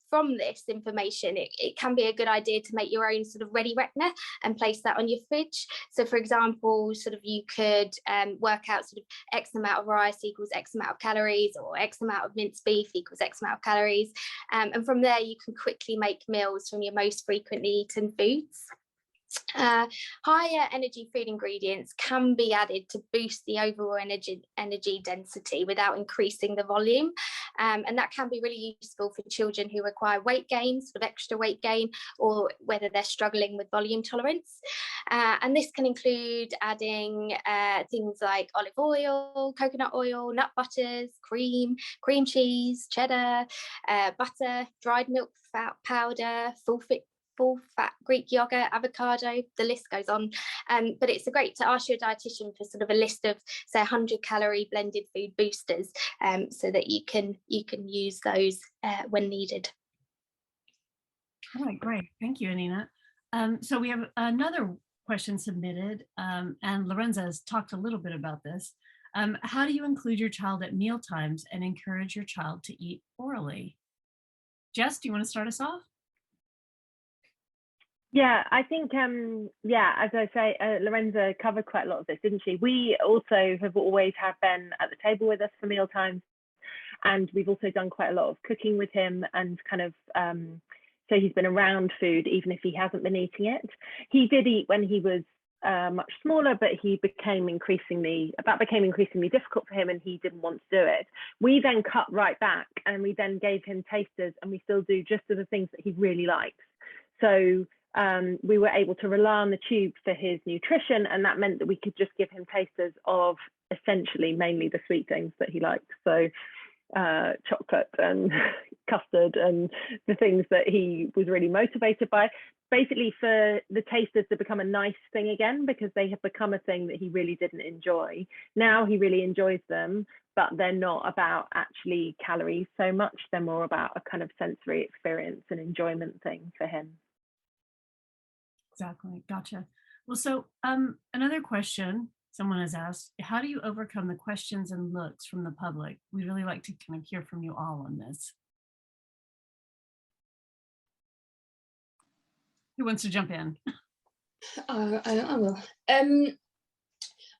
from this information, it can be a good idea to make your own sort of ready reckoner and place that on your fridge. So for example, sort of you could work out sort of X amount of rice equals X amount of calories, or X amount of minced beef equals X amount of calories. And from there, you can quickly make meals from your most frequently eaten foods. Higher energy food ingredients can be added to boost the overall energy density without increasing the volume, and that can be really useful for children who require weight gain, sort of extra weight gain, or whether they're struggling with volume tolerance. And this can include adding things like olive oil, coconut oil, nut butters, cream cheese, cheddar, butter, dried milk powder, full fat Greek yogurt, avocado, the list goes on. But it's great to ask your dietitian for sort of a list of, say, 100 calorie blended food boosters, so that you can use those when needed. All right, great. Thank you, Annina. So we have another question submitted, and Lorenza has talked a little bit about this. How do you include your child at meal times and encourage your child to eat orally? Jess, do you want to start us off? Yeah, I think, as I say, Lorenza covered quite a lot of this, didn't she? We also have always had Ben at the table with us for meal times, and we've also done quite a lot of cooking with him, and kind of, so he's been around food even if he hasn't been eating it. He did eat when he was much smaller, but it became increasingly difficult for him, and he didn't want to do it. We then cut right back, and we then gave him tasters, and we still do just of the things that he really likes. So we were able to rely on the tube for his nutrition, and that meant that we could just give him tasters of essentially mainly the sweet things that he liked. So chocolate and custard and the things that he was really motivated by. Basically, for the tasters to become a nice thing again, because they have become a thing that he really didn't enjoy. Now he really enjoys them, but they're not about actually calories so much. They're more about a kind of sensory experience and enjoyment thing for him. Exactly. Gotcha. Well, so another question someone has asked, how do you overcome the questions and looks from the public? We'd really like to kind of hear from you all on this. Who wants to jump in? I will.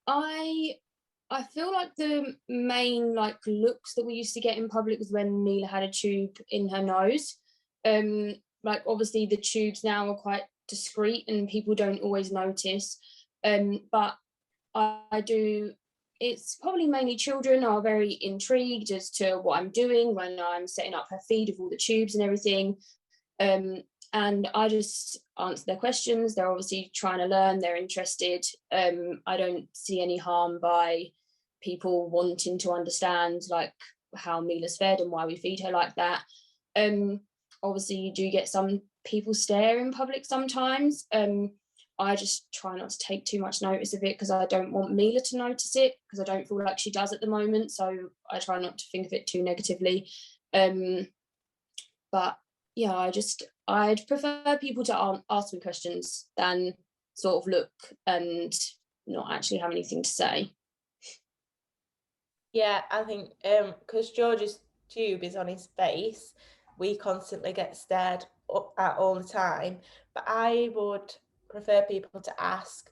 I feel like the main looks that we used to get in public was when Mila had a tube in her nose. Obviously the tubes now are quite discreet and people don't always notice, but I do. It's probably mainly children are very intrigued as to what I'm doing when I'm setting up her feed with all the tubes and everything, and I just answer their questions. They're obviously trying to learn, they're interested. I don't see any harm by people wanting to understand how Mila's fed and why we feed her like that. Obviously you do get some people stare in public sometimes. I just try not to take too much notice of it because I don't want Mila to notice it, because I don't feel like she does at the moment. So I try not to think of it too negatively. But yeah, I'd prefer people to ask me questions than sort of look and not actually have anything to say. Yeah, I think because George's tube is on his face, we constantly get stared at all the time. But I would prefer people to ask.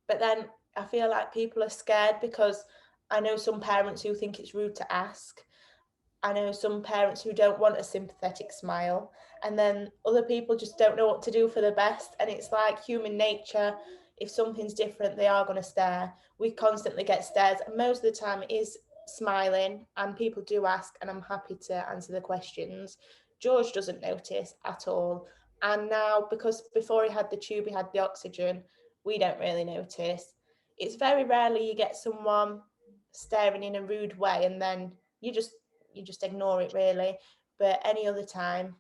But then I feel like people are scared, because I know some parents who think it's rude to ask. I know some parents who don't want a sympathetic smile. And then other people just don't know what to do for the best. And it's like human nature. If something's different, they are going to stare. We constantly get stares. And most of the time it is smiling, and people do ask, and I'm happy to answer the questions. George doesn't notice at all. And now, because before he had the tube, he had the oxygen, we don't really notice. It's very rarely you get someone staring in a rude way and then you just ignore it, really. But any other time,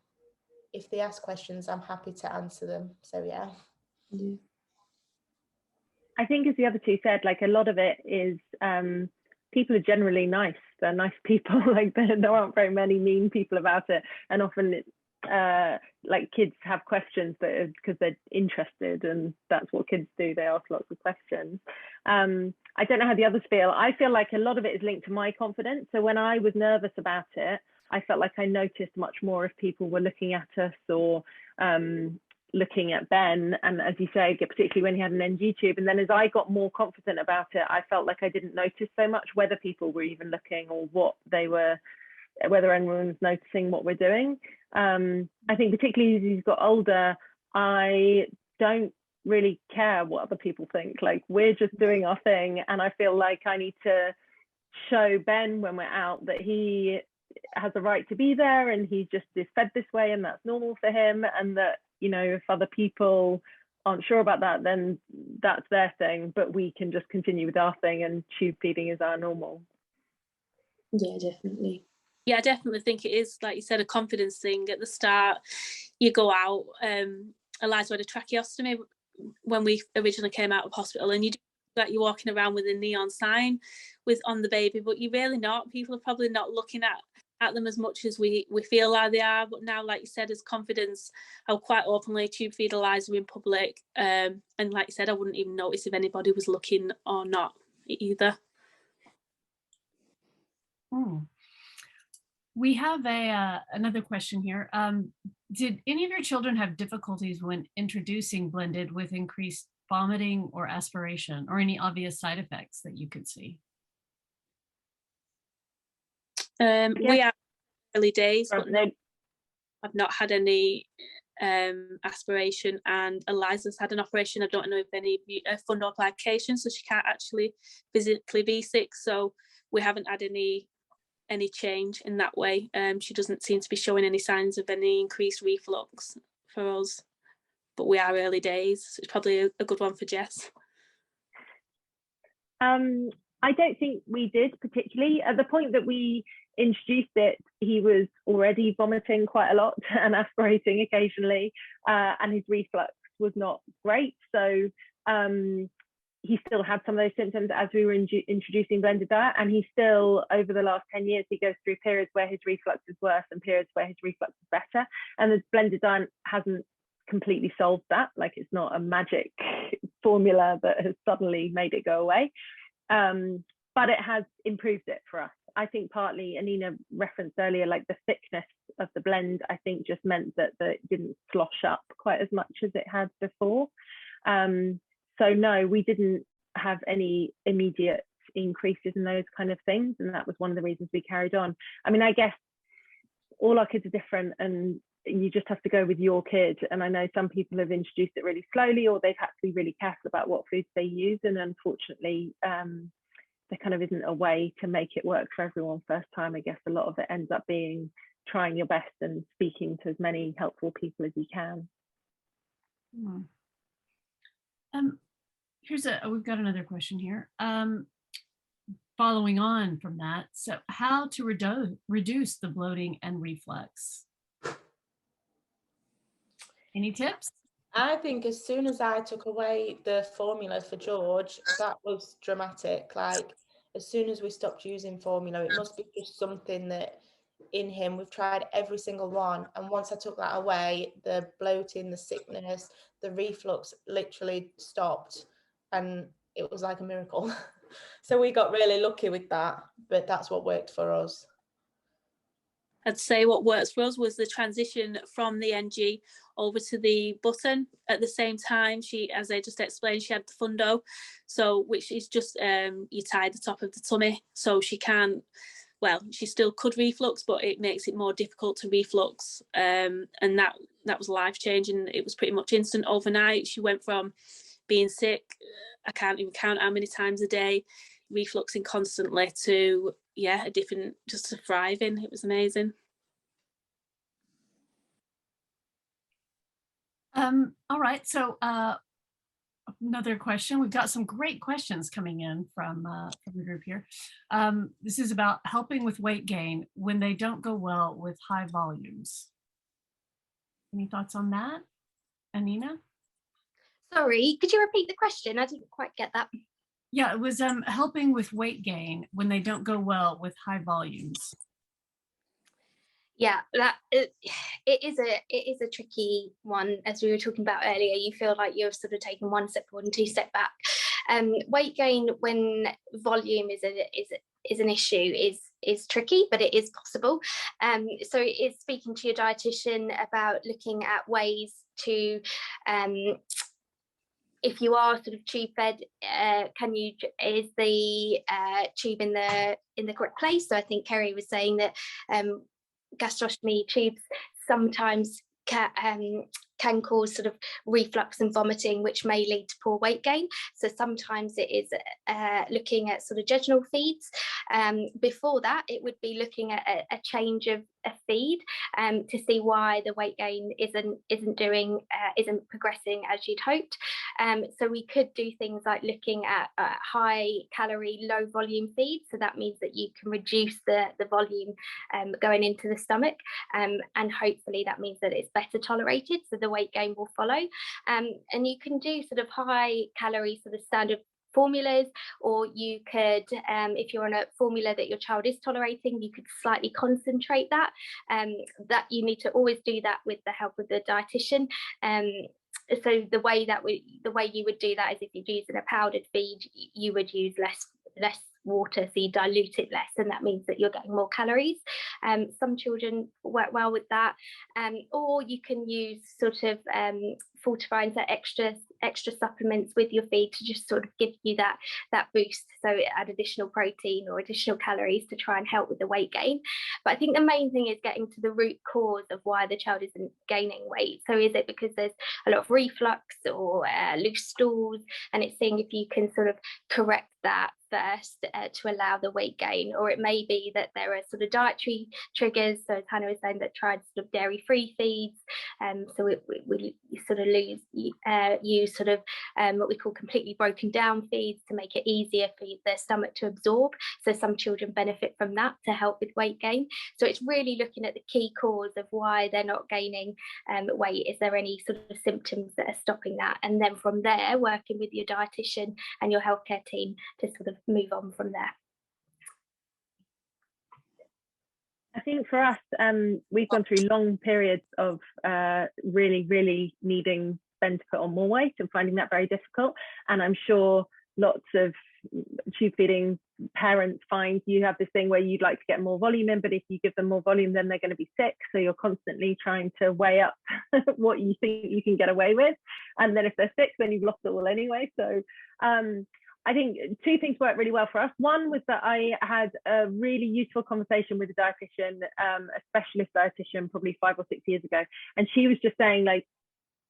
if they ask questions, I'm happy to answer them. So yeah. I think, as the other two said, a lot of it is people are generally nice. They're nice people. Like there aren't very many mean people about it, and often like kids have questions because they're interested, and that's what kids do. They ask lots of questions. I don't know how the others feel. I feel like a lot of it is linked to my confidence. So when I was nervous about it, I felt like I noticed much more if people were looking at us or looking at Ben. And as you say, particularly when he had an NG tube. And then as I got more confident about it, I felt like I didn't notice so much whether people were even looking or whether anyone was noticing what we're doing. I think particularly as he's got older, I don't really care what other people think. Like, we're just doing our thing, and I feel like I need to show Ben when we're out that he has a right to be there, and he just is fed this way, and that's normal for him, and that, you know, if other people aren't sure about that, then that's their thing, but we can just continue with our thing, and tube feeding is our normal. Yeah, definitely. Yeah, I definitely think it is, like you said, a confidence thing. At the start, you go out. Eliza had a tracheostomy when we originally came out of hospital, and you do like you're walking around with a neon sign on the baby, but you're really not. People are probably not looking at them as much as we feel like they are. But now, like you said, as confidence, I'll quite openly tube feed Eliza in public, and like you said, I wouldn't even notice if anybody was looking or not either. We have another question here. Did any of your children have difficulties when introducing blended with increased vomiting or aspiration, or any obvious side effects that you could see? We are early days, but No. I've not had any aspiration, and Eliza's had an operation. I don't know if any fundoplication, so she can't actually physically be sick. So we haven't had any change in that way. She doesn't seem to be showing any signs of any increased reflux for us, but we are early days, so it's probably a good one for Jess. I don't think we did particularly. At the point that we introduced it, he was already vomiting quite a lot and aspirating occasionally, and his reflux was not great. So he still had some of those symptoms as we were introducing blended diet, and he still, over the last 10 years, he goes through periods where his reflux is worse and periods where his reflux is better. And the blended diet hasn't completely solved that. Like, it's not a magic formula that has suddenly made it go away, but it has improved it for us. I think partly, Annina referenced earlier, like the thickness of the blend, I think just meant that it didn't slosh up quite as much as it had before. So no, we didn't have any immediate increases in those kind of things, and that was one of the reasons we carried on. I mean, I guess all our kids are different, and you just have to go with your kid. And I know some people have introduced it really slowly, or they've had to be really careful about what foods they use, and unfortunately there kind of isn't a way to make it work for everyone first time. I guess a lot of it ends up being trying your best and speaking to as many helpful people as you can. We've got another question here. Following on from that, so how to reduce the bloating and reflux? Any tips? I think as soon as I took away the formula for George, that was dramatic. Like, as soon as we stopped using formula, it must be just something that in him, we've tried every single one, and once I took that away, the bloating, the sickness, the reflux literally stopped, and it was like a miracle. So we got really lucky with that, but that's what worked for us. I'd say what works for us was the transition from the NG over to the button. At the same time, she, as I just explained, she had the fundo, so which is just you tie the top of the tummy, so she can't, well, she still could reflux, but it makes it more difficult to reflux, and that was life-changing. It was pretty much instant overnight. She went from being sick, I can't even count how many times a day, refluxing constantly, to a different, just thriving. It was amazing. All right, so another question. We've got some great questions coming in from the group here. This is about helping with weight gain when they don't go well with high volumes. Any thoughts on that, Annina? Sorry, could you repeat the question? I didn't quite get that. Yeah, it was helping with weight gain when they don't go well with high volumes. Yeah, it is a tricky one, as we were talking about earlier. You feel like you're sort of taking one step forward and two step back. Weight gain when volume is an issue is tricky, but it is possible. So it's speaking to your dietitian about looking at ways to if you are sort of tube fed, is the tube in the correct place? So I think Kerry was saying that gastrostomy tubes sometimes can cause sort of reflux and vomiting, which may lead to poor weight gain. So sometimes it is looking at sort of jejunal feeds. Before that, it would be looking at a change of a feed to see why the weight gain isn't progressing as you'd hoped. So we could do things like looking at high calorie, low volume feeds. So that means that you can reduce the volume going into the stomach, and hopefully that means that it's better tolerated, so the weight gain will follow. And you can do sort of high calorie sort of standard formulas, or you could, if you're on a formula that your child is tolerating, you could slightly concentrate that. That you need to always do that with the help of the dietitian. So the way you would do that is if you're using a powdered feed, you would use less water, so you dilute it less, and that means that you're getting more calories. Some children work well with that, or you can use sort of fortifying, so extra supplements with your feed to just sort of give you that boost, so add additional protein or additional calories to try and help with the weight gain. But I think the main thing is getting to the root cause of why the child isn't gaining weight. So is it because there's a lot of reflux or loose stools, and it's seeing if you can sort of correct that first to allow the weight gain, or it may be that there are sort of dietary triggers. So as Hannah was saying, that tried sort of dairy-free feeds, so we sort of use sort of what we call completely broken down feeds to make it easier for their stomach to absorb. So some children benefit from that to help with weight gain. So it's really looking at the key cause of why they're not gaining weight. Is there any sort of symptoms that are stopping that? And then from there, working with your dietitian and your healthcare team to sort of move on from there. I think for us, we've gone through long periods of really, really needing Ben to put on more weight and finding that very difficult. And I'm sure lots of tube feeding parents find you have this thing where you'd like to get more volume in, but if you give them more volume, then they're going to be sick. So you're constantly trying to weigh up what you think you can get away with. And then if they're sick, then you've lost it all anyway. So I think two things worked really well for us. One was that I had a really useful conversation with a dietitian, a specialist dietitian, probably 5 or 6 years ago. And she was just saying, like,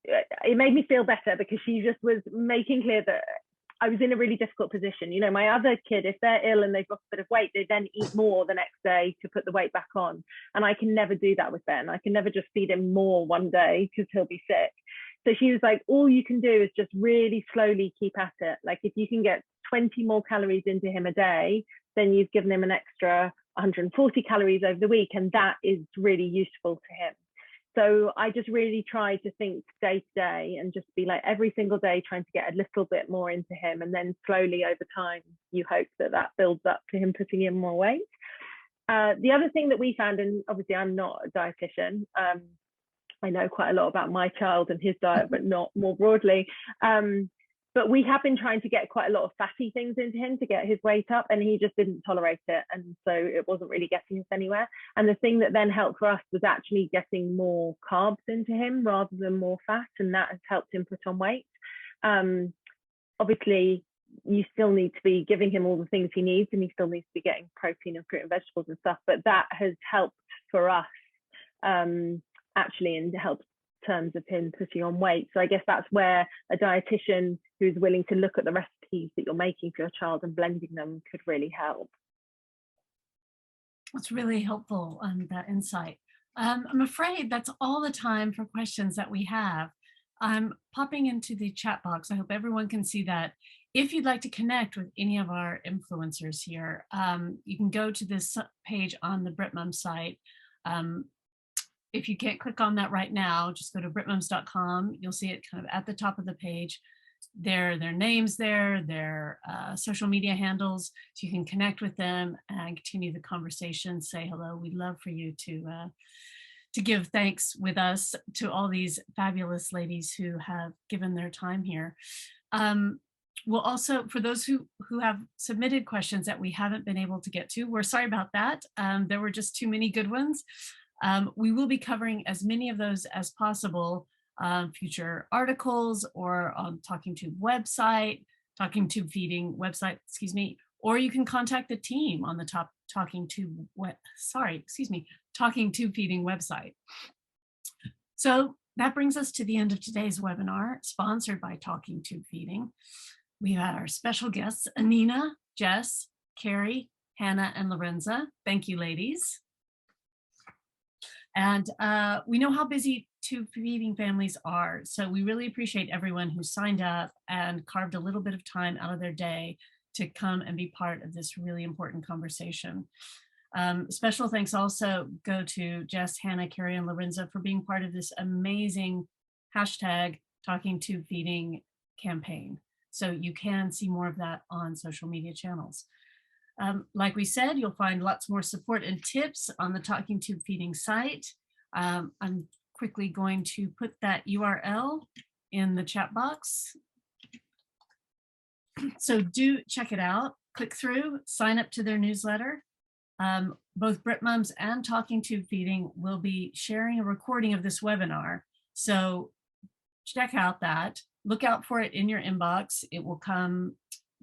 it made me feel better because she just was making clear that I was in a really difficult position. You know, my other kid, if they're ill and they've lost a bit of weight, they then eat more the next day to put the weight back on. And I can never do that with Ben. I can never just feed him more one day because he'll be sick. So she was like, all you can do is just really slowly keep at it. Like if you can get 20 more calories into him a day, then you've given him an extra 140 calories over the week. And that is really useful to him. So I just really try to think day to day and just be like every single day trying to get a little bit more into him. And then slowly over time, you hope that that builds up to him putting in more weight. The other thing that we found, and obviously I'm not a dietitian, I know quite a lot about my child and his diet, but not more broadly. But we have been trying to get quite a lot of fatty things into him to get his weight up, and he just didn't tolerate it. And so it wasn't really getting us anywhere. And the thing that then helped for us was actually getting more carbs into him rather than more fat. And that has helped him put on weight. Obviously, you still need to be giving him all the things he needs, and he still needs to be getting protein and fruit and vegetables and stuff. But that has helped for us actually in help terms of him putting on weight. So I guess that's where a dietitian who's willing to look at the recipes that you're making for your child and blending them could really help. That's really helpful, that insight. I'm afraid that's all the time for questions that we have. I'm popping into the chat box. I hope everyone can see that. If you'd like to connect with any of our influencers here, you can go to this page on the BritMums site. If you can't click on that right now, just go to BritMums.com. You'll see it kind of at the top of the page. their names there, their social media handles, so you can connect with them and continue the conversation. Say hello. We'd love for you to give thanks with us to all these fabulous ladies who have given their time here. We'll also, for those who have submitted questions that we haven't been able to get to, we're sorry about that. There were just too many good ones. We will be covering as many of those as possible, future articles or on Talking Tube website, Talking Tube Feeding website, excuse me, or you can contact the team on the Talking Tube Feeding website. So that brings us to the end of today's webinar, sponsored by Talking Tube Feeding. We had our special guests, Annina, Jess, Carrie, Hannah, and Lorenza. Thank you, ladies. And we know how busy tube feeding families are, so we really appreciate everyone who signed up and carved a little bit of time out of their day to come and be part of this really important conversation. Special thanks also go to Jess, Hannah, Carrie, and Lorenza for being part of this amazing hashtag Talking Tube Feeding campaign. So you can see more of that on social media channels. Like we said, you'll find lots more support and tips on the Talking Tube Feeding site. I'm quickly going to put that URL in the chat box. So do check it out, click through, sign up to their newsletter. Both BritMums and Talking Tube Feeding will be sharing a recording of this webinar. So check out that. Look out for it in your inbox. It will come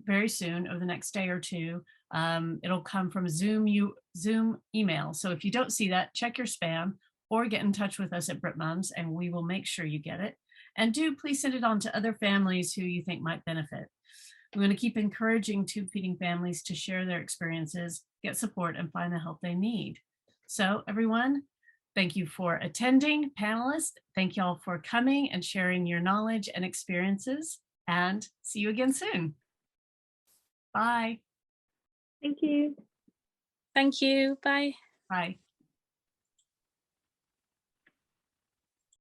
very soon, over the next day or two. It'll come from Zoom email. So if you don't see that, check your spam or get in touch with us at BritMums and we will make sure you get it. And do please send it on to other families who you think might benefit. We're going to keep encouraging tube feeding families to share their experiences, get support, and find the help they need. So everyone, thank you for attending. Panelists, thank you all for coming and sharing your knowledge and experiences, and see you again soon. Bye. Thank you. Thank you. Bye. Bye.